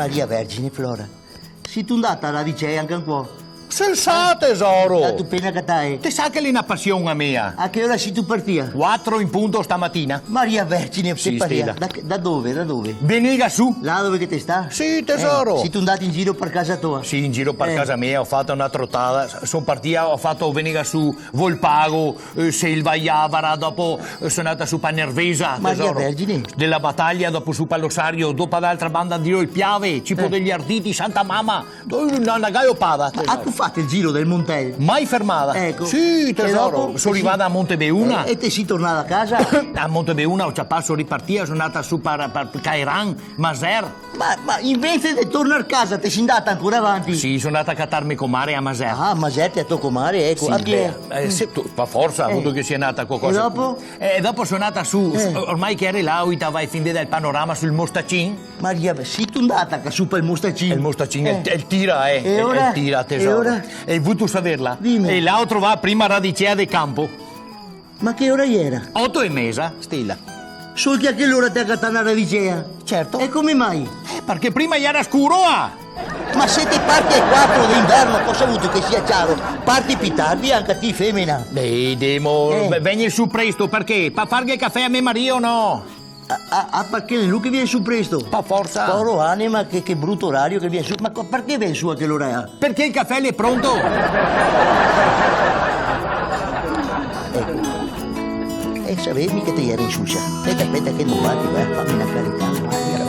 Maria Vergine, Flora. Sei tu andata alla licea anche un po'? Se sa, tesoro. La tu pena che tai? Te sa che è una passione mia. A che ora sei tu partia? 4 in punto stamattina. Maria Vergine, Sì, paria. Stella. Da dove? Da dove? Veniga su. Là dove che te sta? Sì, tesoro. Sei tu andato in giro per casa tua? Sì, in giro per casa mia ho fatto una trottata. Sono partita, ho fatto veniga su Volpago, Selva Iavara, dopo sono andata su Panervesa, Maria tesoro. Vergine. Della battaglia, dopo su Pallosario, dopo d'altra banda Dio il Piave, Cipo degli Arditi, Santa Mamma, una gaiopada. Ma tu fate il giro del Montello? Mai fermata. Ecco. Sì, E tesoro. dopo? Sono arrivata a Montebeuna. E te sei tornata a casa? A Montebeuna ho ciappato ripartita, sono andata su per Cairan, Maser. Ma invece di tornare a casa te sei andata ancora avanti? Sì, sono andata a cattarmi comare a Maser. Ah, ma sei a tocco mare, ecco. Sì, A chi è? se tu, per forza, ha avuto che sia nata qualcosa. E dopo? E dopo sono andata su, ormai che eri là, vai a fin del panorama sul Mostacin. Maria, sei tu andata su per il mostacino? Il Mostacin è il tira, E ora? il tira, tesoro. E ora? E vuoi saperla? Dimmi. E là ho trovato prima radicea del campo. Ma che ora era? 8:30, Stella. Solo che a che l'ora ti ha cattata la licea? Certo. E come mai? Perché prima era scuro, ah! Ma se ti parti alle 4 d'inverno, cosa ha avuto che sia chiaro? Parti più tardi anche a te femmina. Beh, Demo, vieni su presto, perché? Pa farghe caffè a me Maria o no? Perché è lui che viene su presto? Pa forza. Poro anima, che brutto orario che viene su. Ma perché viene su a che l'ora è? Perché il caffè è pronto? E sapevi che ti eri in suscia. Aspetta che non parti, vai, fammi una carità, vai.